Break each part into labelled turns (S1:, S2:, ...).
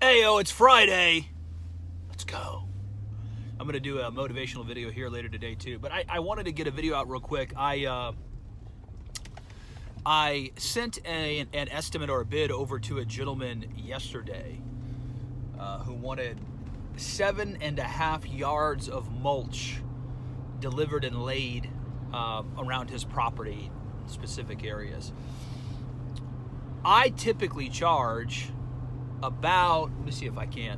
S1: Heyo, it's Friday. Let's go. I'm going to do a motivational video here later today too, but I wanted to get a video out real quick. I sent an estimate or a bid over to a gentleman yesterday who wanted 7.5 yards of mulch delivered and laid around his property in specific areas. I typically charge about, let me see if I can,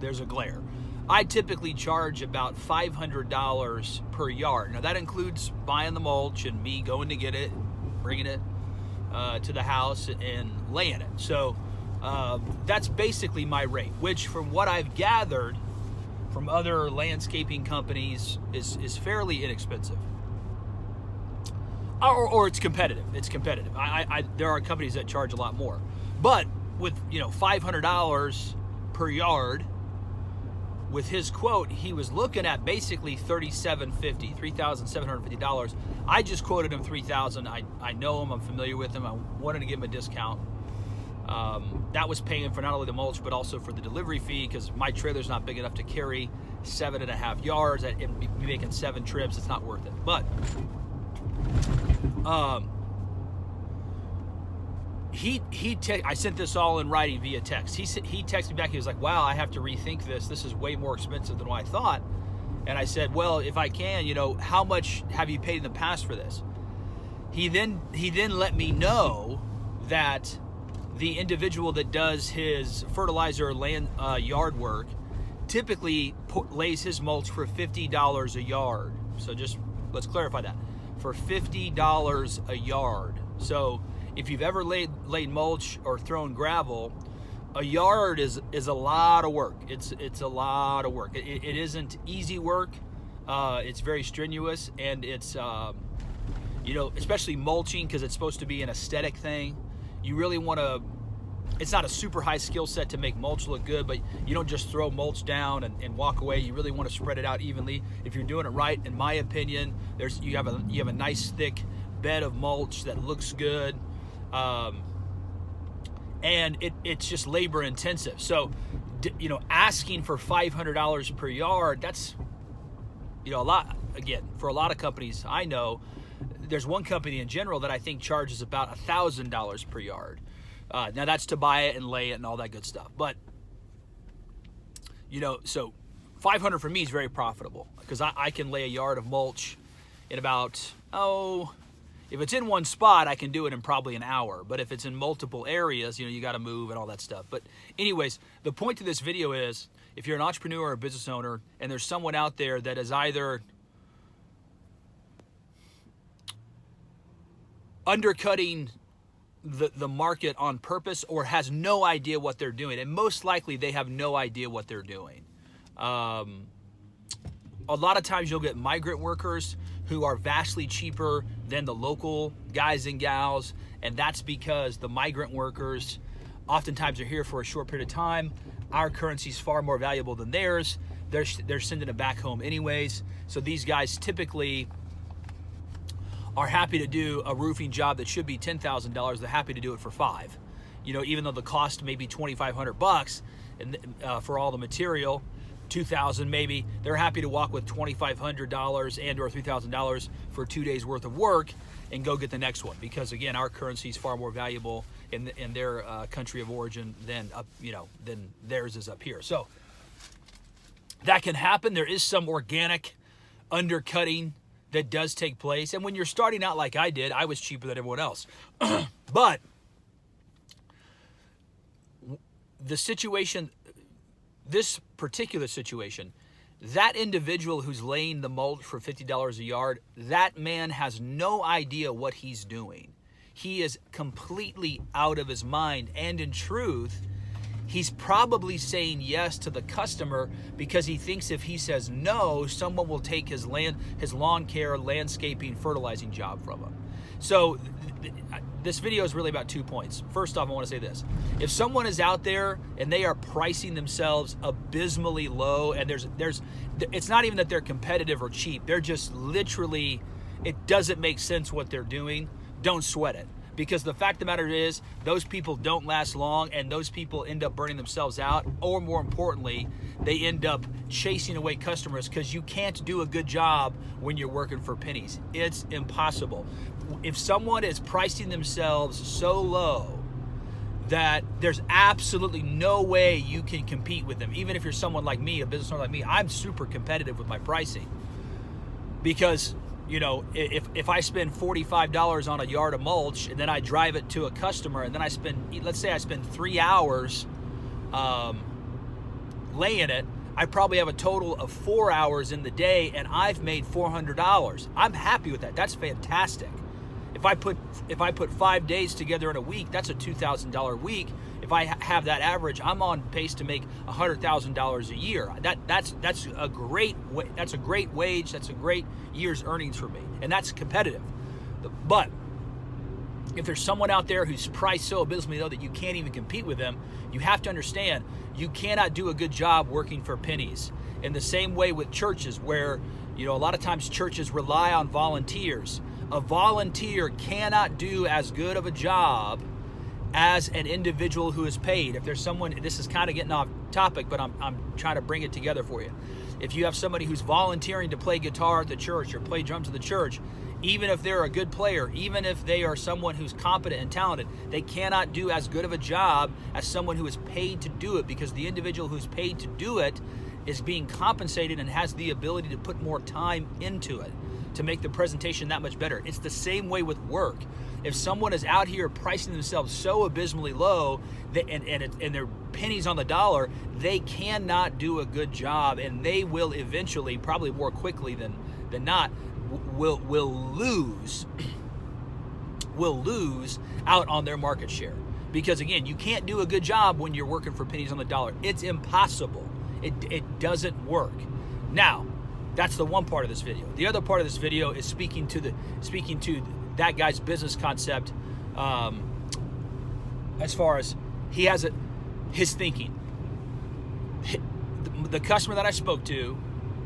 S1: there's a glare. I typically charge about $500 per yard. Now that includes buying the mulch and me going to get it, bringing it to the house and laying it. So that's basically my rate, which from what I've gathered from other landscaping companies is fairly inexpensive. Or it's competitive. It's competitive. There are companies that charge a lot more. But with $500 per yard, with his quote, he was looking at basically $3,750. I just quoted him $3,000. I know him. I'm familiar with him. I wanted to give him a discount. That was paying for not only the mulch but also for the delivery fee, because my trailer's not big enough to carry 7.5 yards and be making 7 trips. It's not worth it. But I sent this all in writing via text. He texted me back. He was like, "Wow, I have to rethink this. This is way more expensive than what I thought." And I said, "Well, if I can, how much have you paid in the past for this?" He then let me know that the individual that does his fertilizer land yard work typically lays his mulch for $50 a yard. So just let's clarify that, for $50 a yard. So if you've ever laid mulch or thrown gravel, a yard is a lot of work. It's a lot of work. It isn't easy work. It's very strenuous, and it's especially mulching, because it's supposed to be an aesthetic thing. You really want to. It's not a super high skill set to make mulch look good, but you don't just throw mulch down and walk away. You really want to spread it out evenly. If you're doing it right, in my opinion, you have a nice thick bed of mulch that looks good. And it's just labor intensive. So, asking for $500 per yard, that's, a lot. Again, for a lot of companies, I know there's one company in general that I think charges about $1,000 per yard. Now that's to buy it and lay it and all that good stuff. But, so $500 for me is very profitable, because I can lay a yard of mulch in about, if it's in one spot, I can do it in probably an hour. But if it's in multiple areas, you got to move and all that stuff. But anyways, the point to this video is, if you're an entrepreneur or a business owner and there's someone out there that is either undercutting the market on purpose or has no idea what they're doing, and most likely they have no idea what they're doing. A lot of times you'll get migrant workers who are vastly cheaper than the local guys and gals, and that's because the migrant workers oftentimes are here for a short period of time. Our currency is far more valuable than theirs. They're sending it back home anyways. So these guys typically are happy to do a roofing job that should be $10,000. They're happy to do it for $5,000. Even though the cost may be $2,500 and for all the material, $2,000 maybe, they're happy to walk with $2,500 and or $3,000 for 2 days worth of work and go get the next one, because again, our currency is far more valuable in their country of origin than theirs is up here. So that can happen. There is some organic undercutting that does take place, and when you're starting out like I did, I was cheaper than everyone else. But the situation, this particular situation, that individual who's laying the mulch for $50 a yard, that man has no idea what he's doing. He is completely out of his mind, and in truth, he's probably saying yes to the customer because he thinks if he says no, someone will take his lawn care, landscaping, fertilizing job from him. So this video is really about 2 points. First off, I want to say this. If someone is out there and they are pricing themselves abysmally low, and it's not even that they're competitive or cheap, they're just literally, it doesn't make sense what they're doing, don't sweat it. Because the fact of the matter is, those people don't last long, and those people end up burning themselves out, or more importantly, they end up chasing away customers because you can't do a good job when you're working for pennies. It's impossible. If someone is pricing themselves so low that there's absolutely no way you can compete with them, even if you're someone like me, a business owner like me, I'm super competitive with my pricing. Because, you know, if I spend $45 on a yard of mulch and then I drive it to a customer and then I spend, let's say I spend 3 hours laying it, I probably have a total of 4 hours in the day and I've made $400. I'm happy with that. That's fantastic. If I put 5 days together in a week, that's a $2,000 week. If I have that average, I'm on pace to make $100,000 a year. That's a great wage. That's a great year's earnings for me, and that's competitive. But if there's someone out there who's priced so abysmally low that you can't even compete with them, you have to understand you cannot do a good job working for pennies. In the same way with churches, where, you know, a lot of times churches rely on volunteers. A volunteer cannot do as good of a job as an individual who is paid. If there's someone, this is kind of getting off topic, but I'm trying to bring it together for you. If you have somebody who's volunteering to play guitar at the church or play drums at the church, even if they're a good player, even if they are someone who's competent and talented, they cannot do as good of a job as someone who is paid to do it, because the individual who's paid to do it is being compensated and has the ability to put more time into it to make the presentation that much better. It's the same way with work. If someone is out here pricing themselves so abysmally low and they're pennies on the dollar, they cannot do a good job, and they will eventually, probably more quickly than not, will lose out on their market share. Because again, you can't do a good job when you're working for pennies on the dollar. It's impossible. It doesn't work. Now, that's the one part of this video. The other part of this video is speaking to that guy's business concept, as far as he has his thinking. The customer that I spoke to,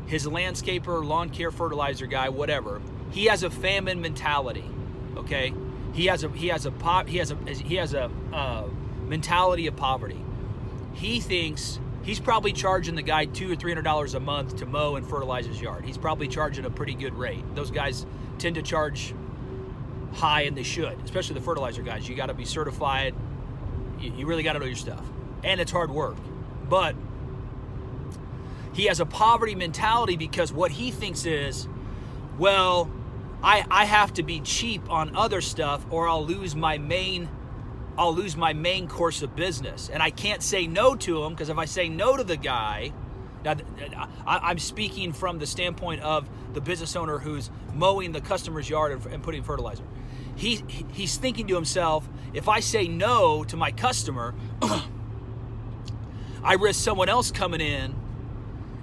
S1: his landscaper, lawn care, fertilizer guy, whatever, he has a famine mentality. Okay, he has a mentality of poverty. He thinks he's probably charging the guy $200 or $300 a month to mow and fertilize his yard. He's probably charging a pretty good rate. Those guys tend to charge high, and they should, especially the fertilizer guys. You got to be certified. You really got to know your stuff, and it's hard work. But he has a poverty mentality because what he thinks is, well, I have to be cheap on other stuff, or I'll lose my main course of business. And I can't say no to him, because if I say no to the guy, now I'm speaking from the standpoint of the business owner who's mowing the customer's yard and putting fertilizer. He's thinking to himself, if I say no to my customer, I risk someone else coming in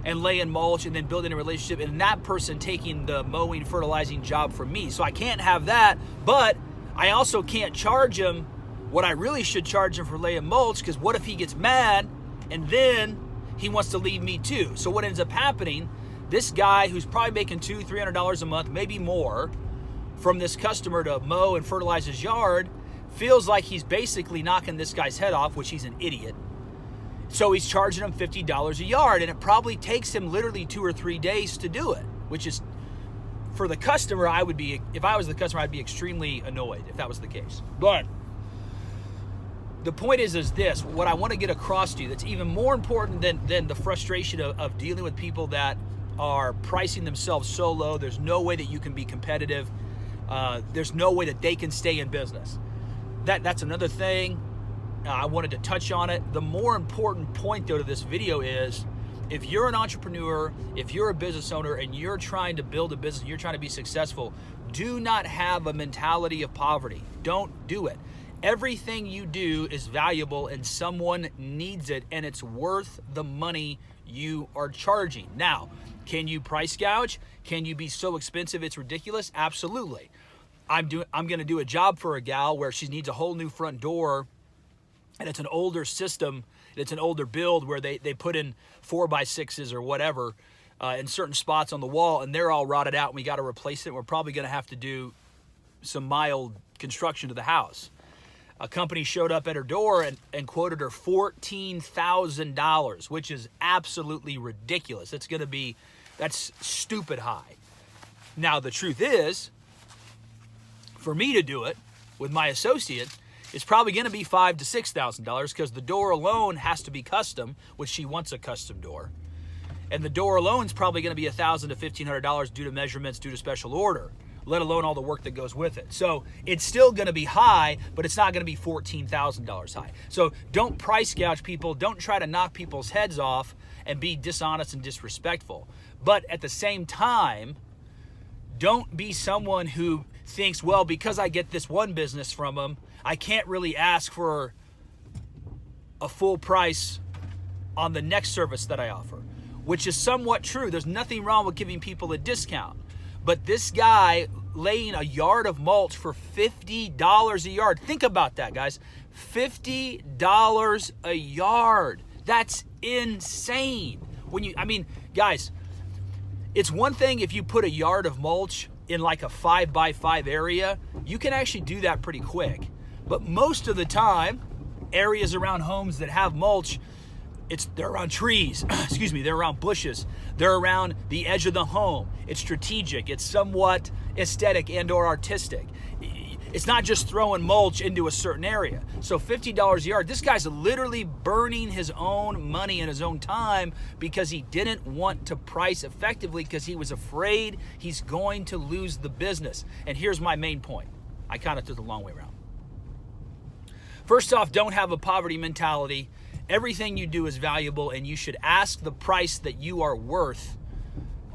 S1: and laying mulch and then building a relationship, and that person taking the mowing, fertilizing job from me. So I can't have that, but I also can't charge him what I really should charge him for laying mulch, because what if he gets mad and then he wants to leave me too? So what ends up happening, this guy who's probably making $200, $300 a month, maybe more, from this customer to mow and fertilize his yard, feels like he's basically knocking this guy's head off, which he's an idiot. So he's charging him $50 a yard, and it probably takes him literally 2 or 3 days to do it, which is, for the customer, if I was the customer, I'd be extremely annoyed if that was the case. But the point is this, what I want to get across to you that's even more important than the frustration of dealing with people that are pricing themselves so low, there's no way that you can be competitive. There's no way that they can stay in business. That's another thing. I wanted to touch on it. The more important point, though, to this video is, if you're an entrepreneur, if you're a business owner, and you're trying to build a business, you're trying to be successful, do not have a mentality of poverty. Don't do it. Everything you do is valuable, and someone needs it, and it's worth the money you are charging. Now, can you price gouge? Can you be so expensive it's ridiculous? Absolutely. I'm going to do a job for a gal where she needs a whole new front door, and it's an older system, it's an older build where they put in 4x6s or whatever in certain spots on the wall, and they're all rotted out, and we got to replace it. We're probably going to have to do some mild construction to the house. A company showed up at her door and quoted her $14,000, which is absolutely ridiculous. That's stupid high. Now, the truth is, for me to do it with my associate, it's probably going to be $5,000 to $6,000 because the door alone has to be custom, which she wants a custom door. And the door alone is probably going to be $1,000 to $1,500 due to measurements, due to special order, let alone all the work that goes with it. So it's still going to be high, but it's not going to be $14,000 high. So don't price gouge people. Don't try to knock people's heads off and be dishonest and disrespectful. But at the same time, don't be someone who thinks, well, because I get this one business from them, I can't really ask for a full price on the next service that I offer, which is somewhat true. There's nothing wrong with giving people a discount. But this guy laying a yard of mulch for $50 a yard. Think about that, guys. $50 a yard. That's insane. Guys, it's one thing if you put a yard of mulch in like a 5x5 area, you can actually do that pretty quick. But most of the time, areas around homes that have mulch, they're around trees, they're around bushes, they're around the edge of the home. It's strategic, it's somewhat aesthetic and or artistic. It's not just throwing mulch into a certain area. So $50 a yard, this guy's literally burning his own money and his own time because he didn't want to price effectively because he was afraid he's going to lose the business. And here's my main point. I kind of took the long way around. First off, don't have a poverty mentality. Everything you do is valuable, and you should ask the price that you are worth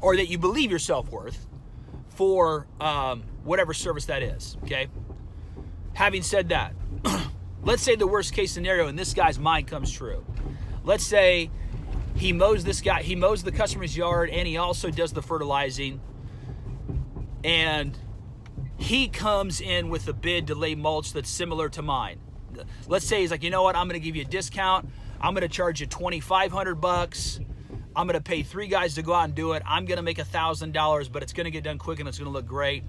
S1: or that you believe yourself worth for whatever service that is, okay? Having said that, let's say the worst case scenario in this guy's mind comes true. Let's say he mows the customer's yard and he also does the fertilizing, and he comes in with a bid to lay mulch that's similar to mine. Let's say he's like, you know what, I'm going to give you a discount. I'm going to charge you $2,500. I'm going to pay 3 guys to go out and do it. I'm going to make $1,000, but it's going to get done quick and it's going to look great.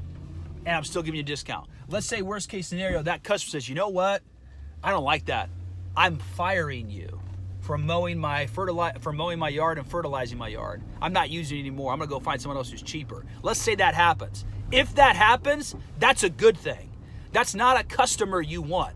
S1: And I'm still giving you a discount. Let's say worst case scenario, that customer says, you know what? I don't like that. I'm firing you from mowing my yard and fertilizing my yard. I'm not using it anymore. I'm going to go find someone else who's cheaper. Let's say that happens. If that happens, that's a good thing. That's not a customer you want.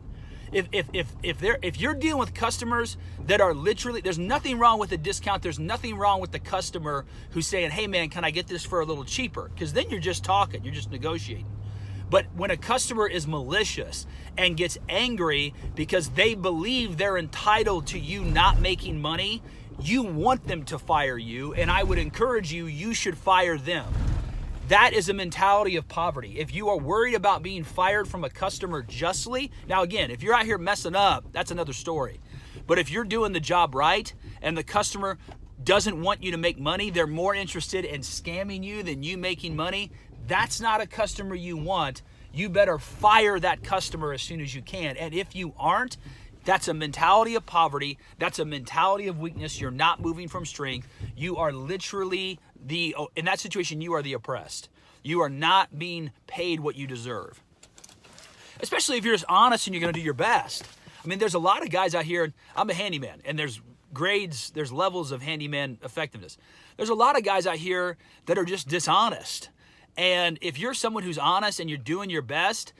S1: If you're dealing with customers that are literally, there's nothing wrong with a discount. There's nothing wrong with the customer who's saying, hey man, can I get this for a little cheaper? Because then you're just talking, you're just negotiating. But when a customer is malicious and gets angry because they believe they're entitled to you not making money, you want them to fire you, and I would encourage you should fire them. That is a mentality of poverty. If you are worried about being fired from a customer justly, now again, if you're out here messing up, that's another story. But if you're doing the job right and the customer doesn't want you to make money, they're more interested in scamming you than you making money, that's not a customer you want. You better fire that customer as soon as you can. And if you aren't, that's a mentality of poverty. That's a mentality of weakness. You're not moving from strength. You are literally in that situation, you are the oppressed. You are not being paid what you deserve. Especially if you're just honest and you're going to do your best. I mean, there's a lot of guys out here, I'm a handyman, and there's grades, there's levels of handyman effectiveness. There's a lot of guys out here that are just dishonest. And if you're someone who's honest and you're doing your best,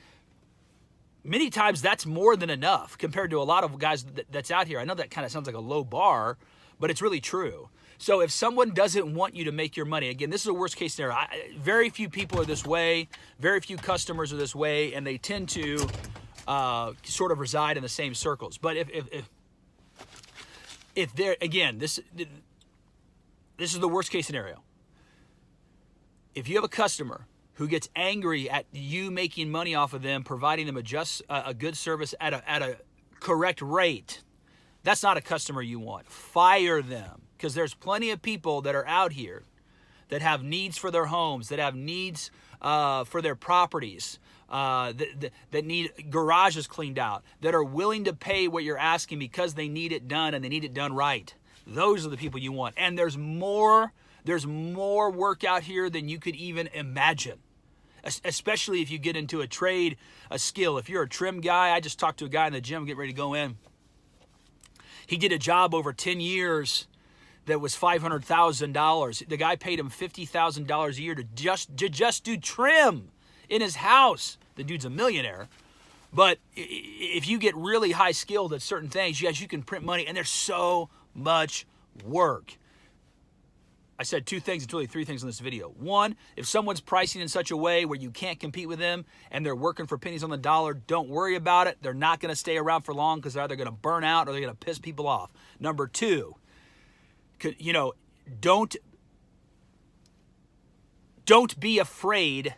S1: many times that's more than enough compared to a lot of guys that's out here. I know that kind of sounds like a low bar, but it's really true. So if someone doesn't want you to make your money, again, this is a worst case scenario. Very few people are this way. Very few customers are this way, and they tend to sort of reside in the same circles. But if they're, again, this is the worst case scenario. If you have a customer who gets angry at you making money off of them, providing them a good service at a correct rate, that's not a customer you want. Fire them. Because there's plenty of people that are out here that have needs for their homes, that have needs for their properties, that need garages cleaned out, that are willing to pay what you're asking because they need it done and they need it done right. Those are the people you want. And there's more work out here than you could even imagine. especially if you get into a trade, a skill. If you're a trim guy, I just talked to a guy in the gym getting ready to go in. He did a job over 10 years that was $500,000. The guy paid him $50,000 a year to just do trim in his house. The dude's a millionaire. But if you get really high skilled at certain things, yes, you can print money, and there's so much work. I said two things, it's really three things in this video. One, if someone's pricing in such a way where you can't compete with them and they're working for pennies on the dollar, don't worry about it. They're not going to stay around for long because they're either going to burn out or they're going to piss people off. Number two, you know, don't be afraid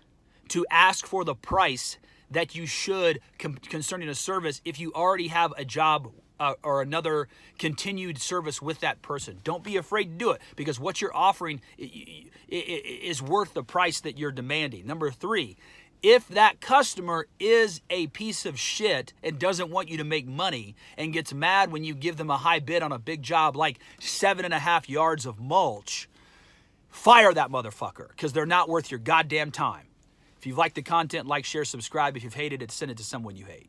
S1: to ask for the price that you should concerning a service if you already have a job or another continued service with that person. Don't be afraid to do it, because what you're offering is worth the price that you're demanding. Number three, if that customer is a piece of shit and doesn't want you to make money and gets mad when you give them a high bid on a big job like 7.5 yards of mulch, fire that motherfucker, because they're not worth your goddamn time. If you've liked the content, like, share, subscribe. If you've hated it, send it to someone you hate.